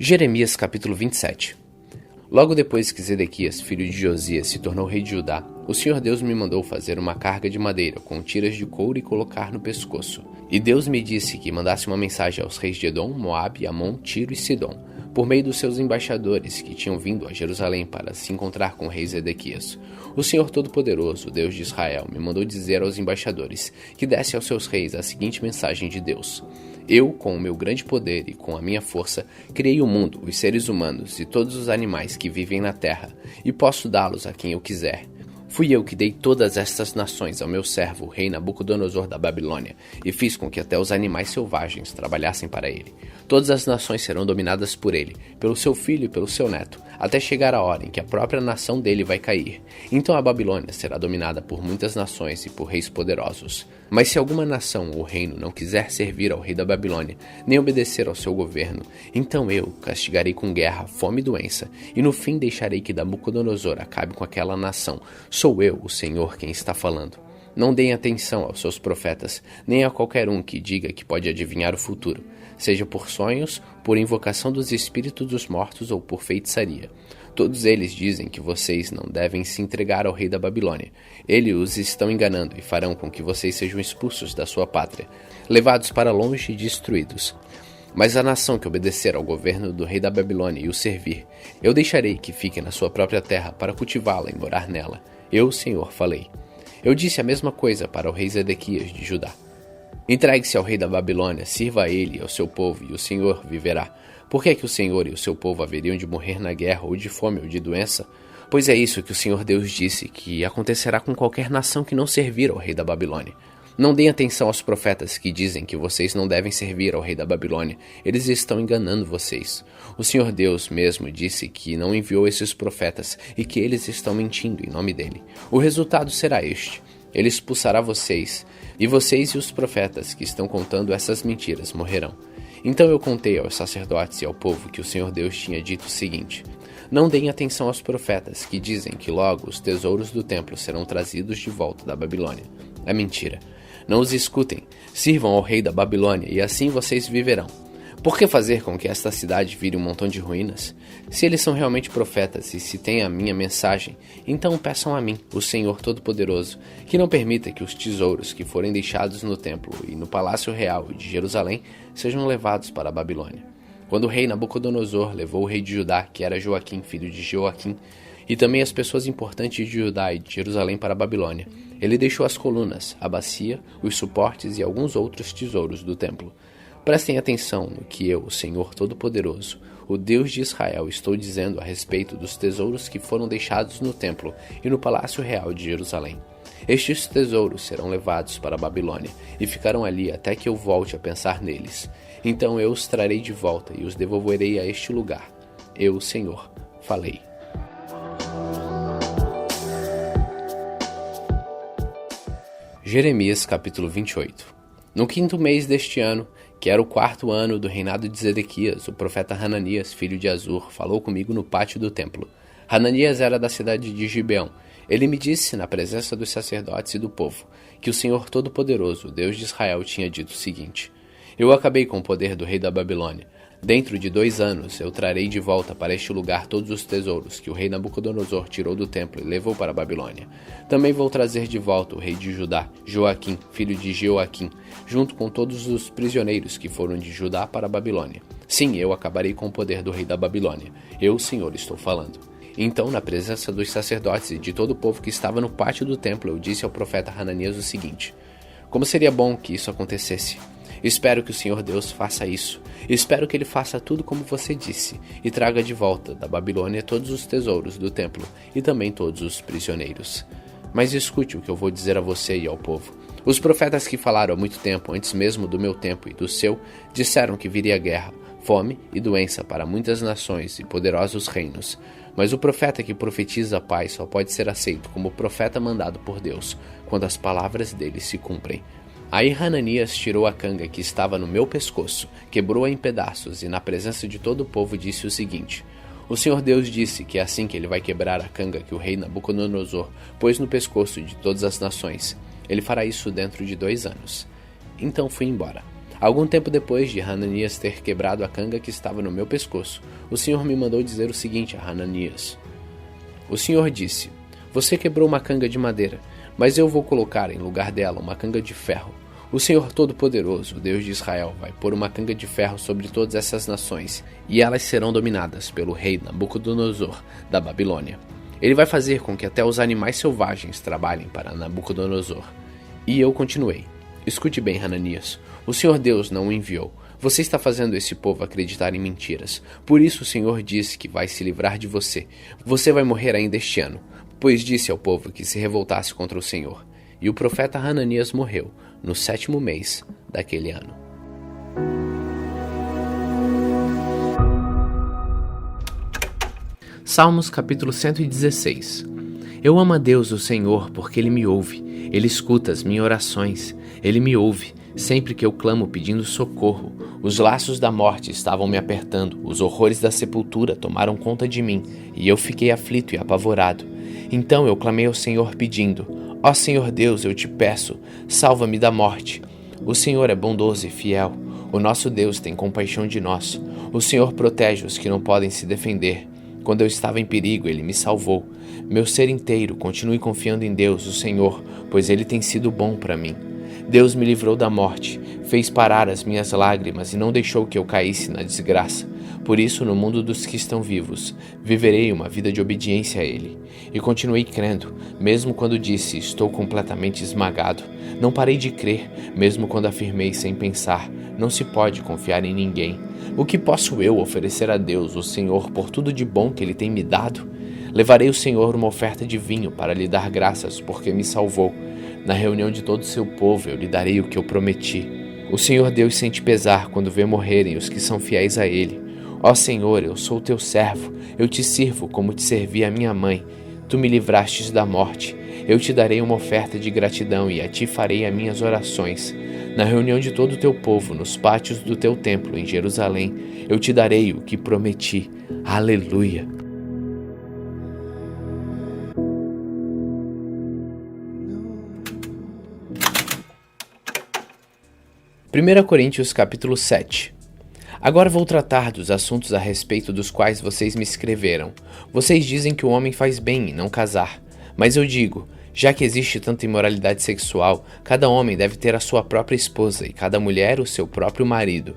Jeremias capítulo 27. Logo depois que Zedequias, filho de Josias, se tornou rei de Judá, o Senhor Deus me mandou fazer uma carga de madeira com tiras de couro e colocar no pescoço. E Deus me disse que mandasse uma mensagem aos reis de Edom, Moabe, Amon, Tiro e Sidom, por meio dos seus embaixadores que tinham vindo a Jerusalém para se encontrar com o rei Zedequias. O Senhor Todo-Poderoso, Deus de Israel, me mandou dizer aos embaixadores que desse aos seus reis a seguinte mensagem de Deus: Eu, com o meu grande poder e com a minha força, criei o mundo, os seres humanos e todos os animais que vivem na terra, e posso dá-los a quem eu quiser. Fui eu que dei todas estas nações ao meu servo, o rei Nabucodonosor da Babilônia, e fiz com que até os animais selvagens trabalhassem para ele. Todas as nações serão dominadas por ele, pelo seu filho e pelo seu neto, até chegar a hora em que a própria nação dele vai cair. Então a Babilônia será dominada por muitas nações e por reis poderosos. Mas se alguma nação ou reino não quiser servir ao rei da Babilônia, nem obedecer ao seu governo, então eu castigarei com guerra, fome e doença, e no fim deixarei que Nabucodonosor acabe com aquela nação. Sou eu, o Senhor, quem está falando. Não deem atenção aos seus profetas, nem a qualquer um que diga que pode adivinhar o futuro, seja por sonhos, por invocação dos espíritos dos mortos ou por feitiçaria. Todos eles dizem que vocês não devem se entregar ao rei da Babilônia. Eles os estão enganando e farão com que vocês sejam expulsos da sua pátria, levados para longe e destruídos. Mas a nação que obedecer ao governo do rei da Babilônia e o servir, eu deixarei que fique na sua própria terra para cultivá-la e morar nela. Eu, Senhor, falei. Eu disse a mesma coisa para o rei Zedequias de Judá. Entregue-se ao rei da Babilônia, sirva a ele e ao seu povo, e o Senhor viverá. Por que é que o Senhor e o seu povo haveriam de morrer na guerra, ou de fome, ou de doença? Pois é isso que o Senhor Deus disse, que acontecerá com qualquer nação que não servir ao rei da Babilônia. Não deem atenção aos profetas que dizem que vocês não devem servir ao rei da Babilônia. Eles estão enganando vocês. O Senhor Deus mesmo disse que não enviou esses profetas e que eles estão mentindo em nome dele. O resultado será este: ele expulsará vocês, e vocês e os profetas que estão contando essas mentiras morrerão. Então eu contei aos sacerdotes e ao povo que o Senhor Deus tinha dito o seguinte: Não deem atenção aos profetas que dizem que logo os tesouros do templo serão trazidos de volta da Babilônia. É mentira. Não os escutem. Sirvam ao rei da Babilônia e assim vocês viverão. Por que fazer com que esta cidade vire um montão de ruínas? Se eles são realmente profetas e se têm a minha mensagem, então peçam a mim, o Senhor Todo-Poderoso, que não permita que os tesouros que forem deixados no templo e no palácio real de Jerusalém sejam levados para a Babilônia. Quando o rei Nabucodonosor levou o rei de Judá, que era Joaquim, filho de Joaquim, e também as pessoas importantes de Judá e de Jerusalém para a Babilônia, ele deixou as colunas, a bacia, os suportes e alguns outros tesouros do templo. Prestem atenção no que eu, o Senhor Todo-Poderoso, o Deus de Israel, estou dizendo a respeito dos tesouros que foram deixados no templo e no palácio real de Jerusalém. Estes tesouros serão levados para a Babilônia e ficarão ali até que eu volte a pensar neles. Então eu os trarei de volta e os devolverei a este lugar. Eu, o Senhor, falei. Jeremias capítulo 28. No 5º mês deste ano, que era o 4º ano do reinado de Zedequias, o profeta Hananias, filho de Azur, falou comigo no pátio do templo. Hananias era da cidade de Gibeão. Ele me disse, na presença dos sacerdotes e do povo, que o Senhor Todo-Poderoso, Deus de Israel, tinha dito o seguinte: Eu acabei com o poder do rei da Babilônia. Dentro de 2 anos eu trarei de volta para este lugar todos os tesouros que o rei Nabucodonosor tirou do templo e levou para a Babilônia. Também vou trazer de volta o rei de Judá, Joaquim, filho de Jeoaquim, junto com todos os prisioneiros que foram de Judá para a Babilônia. Sim, eu acabarei com o poder do rei da Babilônia. Eu, o Senhor, estou falando. Então, na presença dos sacerdotes e de todo o povo que estava no pátio do templo, eu disse ao profeta Hananias o seguinte: Como seria bom que isso acontecesse! Espero que o Senhor Deus faça isso. Espero que ele faça tudo como você disse e traga de volta da Babilônia todos os tesouros do templo e também todos os prisioneiros. Mas escute o que eu vou dizer a você e ao povo. Os profetas que falaram há muito tempo, antes mesmo do meu tempo e do seu, disseram que viria guerra, fome e doença para muitas nações e poderosos reinos. Mas o profeta que profetiza a paz só pode ser aceito como profeta mandado por Deus, quando as palavras dele se cumprem. Aí Hananias tirou a canga que estava no meu pescoço, quebrou-a em pedaços e na presença de todo o povo disse o seguinte: O Senhor Deus disse que é assim que ele vai quebrar a canga que o rei Nabucodonosor pôs no pescoço de todas as nações. Ele fará isso dentro de 2 anos. Então fui embora. Algum tempo depois de Hananias ter quebrado a canga que estava no meu pescoço, o Senhor me mandou dizer o seguinte a Hananias. O Senhor disse: Você quebrou uma canga de madeira, mas eu vou colocar em lugar dela uma canga de ferro. O Senhor Todo-Poderoso, o Deus de Israel, vai pôr uma canga de ferro sobre todas essas nações, e elas serão dominadas pelo rei Nabucodonosor da Babilônia. Ele vai fazer com que até os animais selvagens trabalhem para Nabucodonosor. E eu continuei. Escute bem, Hananias. O Senhor Deus não o enviou. Você está fazendo esse povo acreditar em mentiras. Por isso o Senhor disse que vai se livrar de você. Você vai morrer ainda este ano, pois disse ao povo que se revoltasse contra o Senhor. E o profeta Hananias morreu no 7º mês daquele ano. Salmos capítulo 116. Eu amo a Deus, o Senhor, porque Ele me ouve. Ele escuta as minhas orações. Ele me ouve sempre que eu clamo pedindo socorro. Os laços da morte estavam me apertando. Os horrores da sepultura tomaram conta de mim. E eu fiquei aflito e apavorado. Então eu clamei ao Senhor pedindo: Ó Senhor Deus, eu te peço, salva-me da morte. O Senhor é bondoso e fiel. O nosso Deus tem compaixão de nós. O Senhor protege os que não podem se defender. Quando eu estava em perigo, Ele me salvou. Meu ser inteiro, continue confiando em Deus, o Senhor, pois Ele tem sido bom para mim. Deus me livrou da morte, fez parar as minhas lágrimas e não deixou que eu caísse na desgraça. Por isso, no mundo dos que estão vivos, viverei uma vida de obediência a Ele. E continuei crendo, mesmo quando disse: estou completamente esmagado. Não parei de crer, mesmo quando afirmei sem pensar: não se pode confiar em ninguém. O que posso eu oferecer a Deus, o Senhor, por tudo de bom que Ele tem me dado? Levarei ao Senhor uma oferta de vinho para lhe dar graças, porque me salvou. Na reunião de todo o seu povo eu lhe darei o que eu prometi. O Senhor Deus sente pesar quando vê morrerem os que são fiéis a Ele. Ó Senhor, eu sou teu servo, eu te sirvo como te servi a minha mãe. Tu me livrastes da morte. Eu te darei uma oferta de gratidão e a ti farei as minhas orações. Na reunião de todo o teu povo, nos pátios do teu templo em Jerusalém, eu te darei o que prometi. Aleluia! Primeira Coríntios capítulo 7. Agora vou tratar dos assuntos a respeito dos quais vocês me escreveram. Vocês dizem que o homem faz bem em não casar. Mas eu digo, já que existe tanta imoralidade sexual, cada homem deve ter a sua própria esposa e cada mulher o seu próprio marido.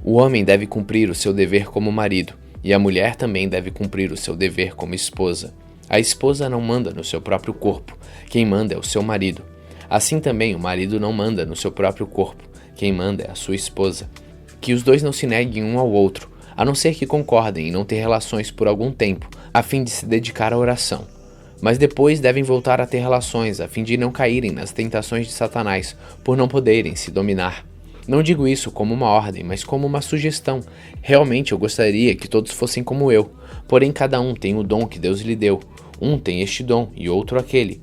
O homem deve cumprir o seu dever como marido, e a mulher também deve cumprir o seu dever como esposa. A esposa não manda no seu próprio corpo, quem manda é o seu marido. Assim também o marido não manda no seu próprio corpo, quem manda é a sua esposa. Que os dois não se neguem um ao outro, a não ser que concordem em não ter relações por algum tempo, a fim de se dedicar à oração. Mas depois devem voltar a ter relações, a fim de não caírem nas tentações de Satanás, por não poderem se dominar. Não digo isso como uma ordem, mas como uma sugestão. Realmente eu gostaria que todos fossem como eu, porém cada um tem o dom que Deus lhe deu. Um tem este dom e outro aquele.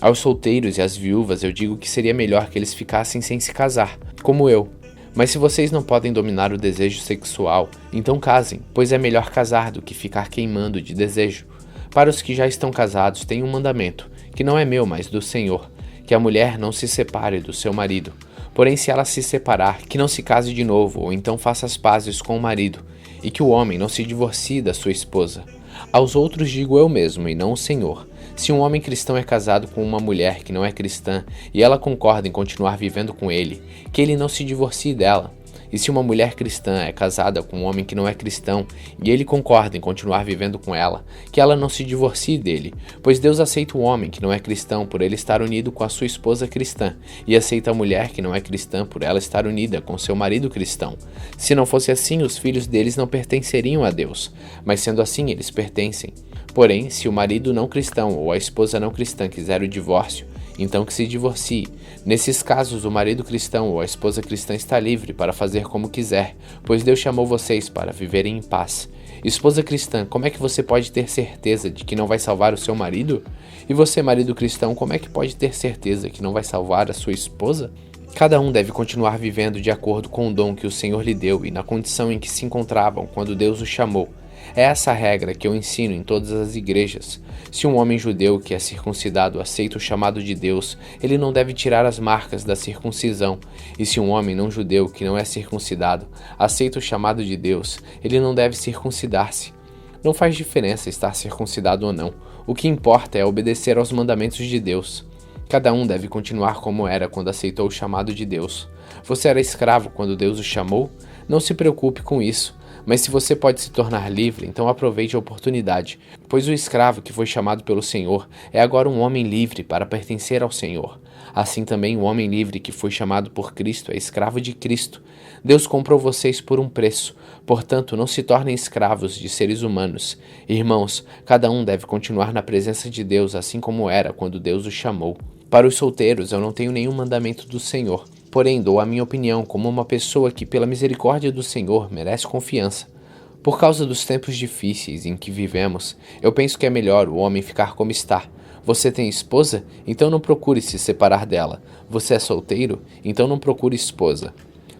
Aos solteiros e às viúvas eu digo que seria melhor que eles ficassem sem se casar, como eu. Mas se vocês não podem dominar o desejo sexual, então casem, pois é melhor casar do que ficar queimando de desejo. Para os que já estão casados tem um mandamento, que não é meu, mas do Senhor, que a mulher não se separe do seu marido. Porém, se ela se separar, que não se case de novo, ou então faça as pazes com o marido, e que o homem não se divorcie da sua esposa. Aos outros digo eu mesmo, e não o Senhor. Se um homem cristão é casado com uma mulher que não é cristã, e ela concorda em continuar vivendo com ele, que ele não se divorcie dela. E se uma mulher cristã é casada com um homem que não é cristão, e ele concorda em continuar vivendo com ela, que ela não se divorcie dele, pois Deus aceita o homem que não é cristão por ele estar unido com a sua esposa cristã, e aceita a mulher que não é cristã por ela estar unida com seu marido cristão. Se não fosse assim, os filhos deles não pertenceriam a Deus, mas sendo assim, eles pertencem. Porém, se o marido não cristão ou a esposa não cristã quiser o divórcio, então que se divorcie. Nesses casos, o marido cristão ou a esposa cristã está livre para fazer como quiser, pois Deus chamou vocês para viverem em paz. Esposa cristã, como é que você pode ter certeza de que não vai salvar o seu marido? E você, marido cristão, como é que pode ter certeza que não vai salvar a sua esposa? Cada um deve continuar vivendo de acordo com o dom que o Senhor lhe deu e na condição em que se encontravam quando Deus o chamou. É essa a regra que eu ensino em todas as igrejas. Se um homem judeu que é circuncidado aceita o chamado de Deus, ele não deve tirar as marcas da circuncisão. E se um homem não judeu que não é circuncidado aceita o chamado de Deus, ele não deve circuncidar-se. Não faz diferença estar circuncidado ou não. O que importa é obedecer aos mandamentos de Deus. Cada um deve continuar como era quando aceitou o chamado de Deus. Você era escravo quando Deus o chamou? Não se preocupe com isso. Mas se você pode se tornar livre, então aproveite a oportunidade, pois o escravo que foi chamado pelo Senhor é agora um homem livre para pertencer ao Senhor. Assim também o homem livre que foi chamado por Cristo é escravo de Cristo. Deus comprou vocês por um preço, portanto não se tornem escravos de seres humanos. Irmãos, cada um deve continuar na presença de Deus assim como era quando Deus o chamou. Para os solteiros eu não tenho nenhum mandamento do Senhor. Porém, dou a minha opinião como uma pessoa que, pela misericórdia do Senhor, merece confiança. Por causa dos tempos difíceis em que vivemos, eu penso que é melhor o homem ficar como está. Você tem esposa? Então não procure se separar dela. Você é solteiro? Então não procure esposa.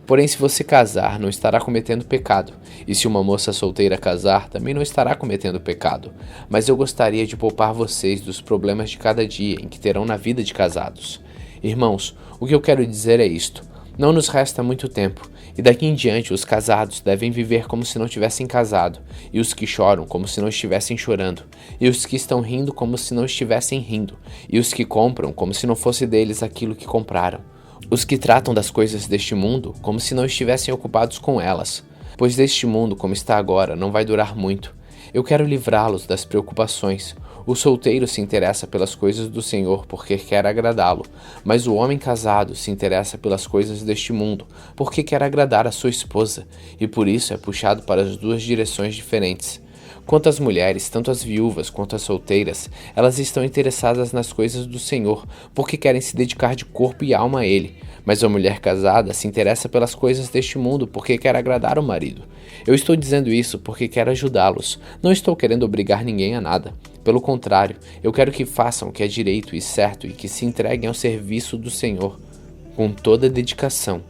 Porém, se você casar, não estará cometendo pecado. E se uma moça solteira casar, também não estará cometendo pecado. Mas eu gostaria de poupar vocês dos problemas de cada dia em que terão na vida de casados. Irmãos, o que eu quero dizer é isto: não nos resta muito tempo, e daqui em diante os casados devem viver como se não tivessem casado, e os que choram como se não estivessem chorando, e os que estão rindo como se não estivessem rindo, e os que compram como se não fosse deles aquilo que compraram, os que tratam das coisas deste mundo como se não estivessem ocupados com elas, pois deste mundo como está agora não vai durar muito. Eu quero livrá-los das preocupações. O solteiro se interessa pelas coisas do Senhor porque quer agradá-lo, mas o homem casado se interessa pelas coisas deste mundo porque quer agradar a sua esposa, e por isso é puxado para as duas direções diferentes. Quanto às mulheres, tanto as viúvas quanto as solteiras, elas estão interessadas nas coisas do Senhor porque querem se dedicar de corpo e alma a Ele. Mas a mulher casada se interessa pelas coisas deste mundo porque quer agradar o marido. Eu estou dizendo isso porque quero ajudá-los. Não estou querendo obrigar ninguém a nada. Pelo contrário, eu quero que façam o que é direito e certo e que se entreguem ao serviço do Senhor com toda a dedicação.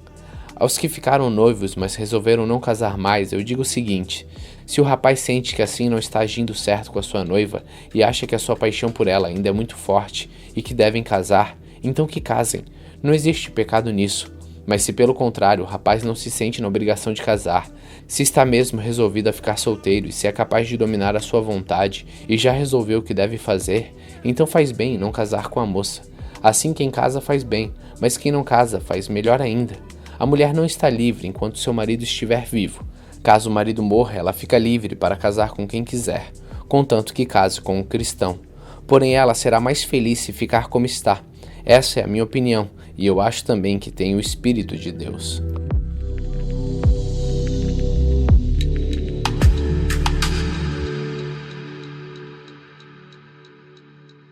Aos que ficaram noivos, mas resolveram não casar mais, eu digo o seguinte: se o rapaz sente que assim não está agindo certo com a sua noiva e acha que a sua paixão por ela ainda é muito forte e que devem casar, então que casem. Não existe pecado nisso. Mas se pelo contrário o rapaz não se sente na obrigação de casar, se está mesmo resolvido a ficar solteiro e se é capaz de dominar a sua vontade e já resolveu o que deve fazer, então faz bem em não casar com a moça. Assim quem casa faz bem, mas quem não casa faz melhor ainda. A mulher não está livre enquanto seu marido estiver vivo. Caso o marido morra, ela fica livre para casar com quem quiser, contanto que case com um cristão. Porém, ela será mais feliz se ficar como está. Essa é a minha opinião, e eu acho também que tem o Espírito de Deus.